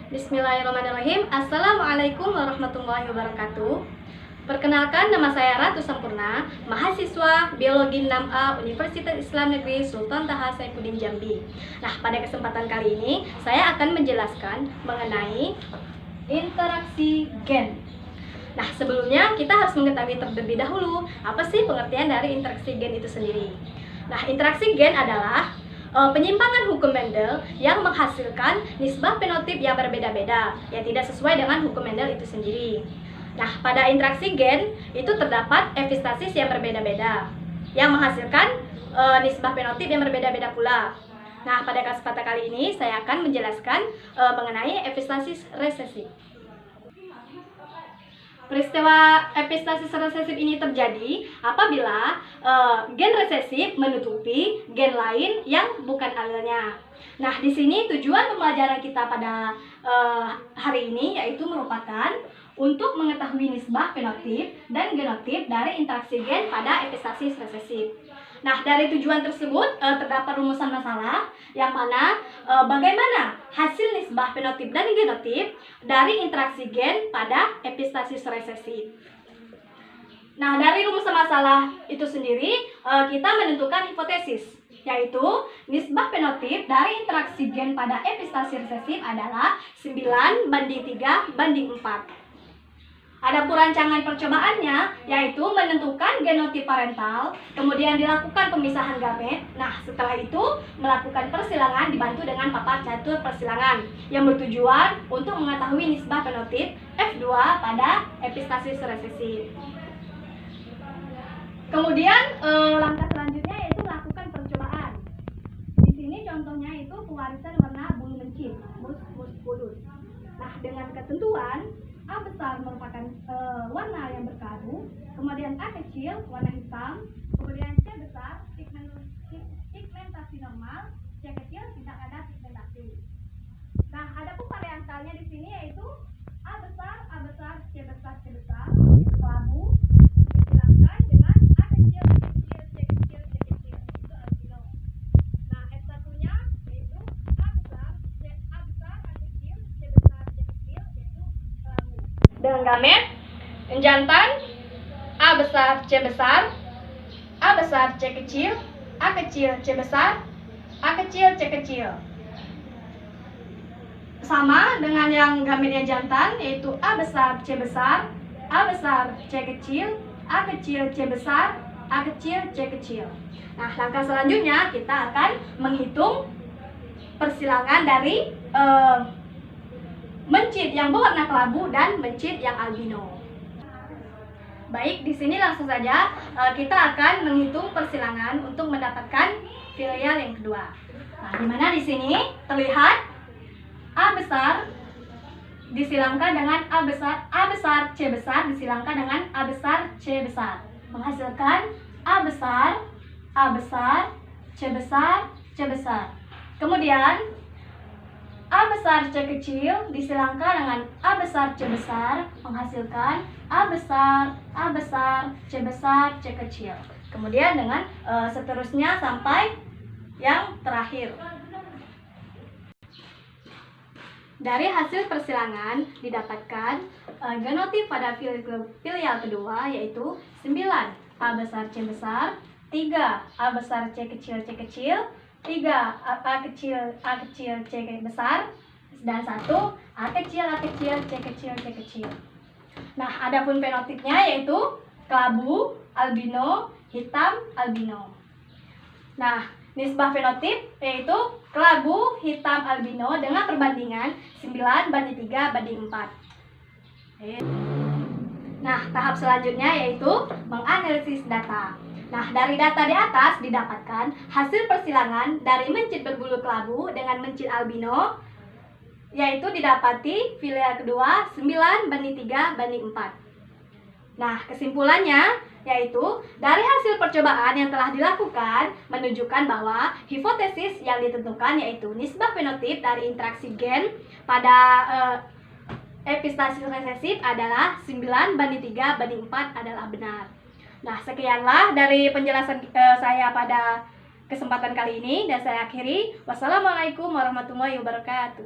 Bismillahirrahmanirrahim. Assalamualaikum warahmatullahi wabarakatuh. Perkenalkan, nama saya Ratu Sampurna, mahasiswa Biologi 6A Universitas Islam Negeri Sultan Taha Saifuddin Jambi. Nah, pada kesempatan kali ini saya akan menjelaskan mengenai interaksi gen. Nah, sebelumnya kita harus mengetahui terlebih dahulu apa sih pengertian dari interaksi gen itu sendiri. Nah, interaksi gen adalah penyimpangan hukum Mendel yang menghasilkan nisbah fenotip yang berbeda-beda yang tidak sesuai dengan hukum Mendel itu sendiri. Nah, pada interaksi gen itu terdapat epistasis yang berbeda-beda yang menghasilkan nisbah fenotip yang berbeda-beda pula. Nah, pada kesempatan kali ini saya akan menjelaskan mengenai epistasis resesif. Peristiwa epistasis resesif ini terjadi apabila gen resesif menutupi gen lain yang bukan alelnya. Nah, di sini tujuan pembelajaran kita pada hari ini yaitu merupakan untuk mengetahui nisbah fenotip dan genotip dari interaksi gen pada epistasis resesif. Nah, dari tujuan tersebut terdapat rumusan masalah yang mana bagaimana hasil nisbah fenotip dan genotip dari interaksi gen pada epistasis resesif. Nah, dari rumusan masalah itu sendiri kita menentukan hipotesis, yaitu nisbah fenotip dari interaksi gen pada epistasis resesif adalah 9:3:4. Adapun rancangan percobaannya yaitu menentukan genotip parental, kemudian dilakukan pemisahan gamet. Nah, setelah itu melakukan persilangan dibantu dengan papat catur persilangan yang bertujuan untuk mengetahui nisbah fenotip F2 pada epistasis resesif. Kemudian langkah selanjutnya yaitu melakukan percobaan. Di sini contohnya itu pewarisan warna bulu mencit, mus musculus. Nah, dengan ketentuan A besar merupakan warna yang berkadu, kemudian A kecil warna hitam, kemudian C besar pigmentasi normal, C kecil tidak ada pigmentasi. Nah, ada pun variantalnya di sini yaitu A besar, C besar, itu kelabu, disilangkan dengan A kecil, C kecil, itu albino. Nah, S1-nya yaitu A besar, A kecil, C besar, yaitu kelabu. Dengan gamet jantan A besar, C besar, A besar, C kecil, A kecil, C besar, A kecil, C kecil. Sama dengan yang gametnya jantan yaitu A besar, C besar, A besar, C kecil, A kecil, C besar, A kecil, C kecil. Nah, langkah selanjutnya kita akan menghitung persilangan dari mencit yang berwarna kelabu dan mencit yang albino. Baik, di sini langsung saja kita akan menghitung persilangan untuk mendapatkan filial yang kedua. Nah, di mana di sini terlihat A besar disilangkan dengan A besar, C besar disilangkan dengan A besar, C besar, menghasilkan A besar, C besar, C besar. Kemudian A besar, C kecil disilangkan dengan A besar, C besar, menghasilkan A besar, C besar, C kecil. Kemudian dengan seterusnya sampai yang terakhir. Dari hasil persilangan didapatkan genotip pada filial kedua yaitu 9 A besar, C besar, 3 A besar, C kecil, 3 A kecil, C besar, dan 1 A kecil, C kecil. Nah, adapun fenotipnya yaitu kelabu, albino, hitam, albino. Nah, nisbah fenotip yaitu kelabu, hitam, albino dengan perbandingan 9:3:4. Nah, tahap selanjutnya yaitu menganalisis data. Nah, dari data di atas didapatkan hasil persilangan dari mencit berbulu kelabu dengan mencit albino, yaitu didapati filial kedua 9:3:4. Nah, kesimpulannya yaitu dari hasil percobaan yang telah dilakukan menunjukkan bahwa hipotesis yang ditentukan yaitu nisbah fenotip dari interaksi gen pada epistasis resesif adalah 9:3:4 adalah benar. Nah, sekianlah dari penjelasan saya pada kesempatan kali ini dan saya akhiri. Wassalamualaikum warahmatullahi wabarakatuh.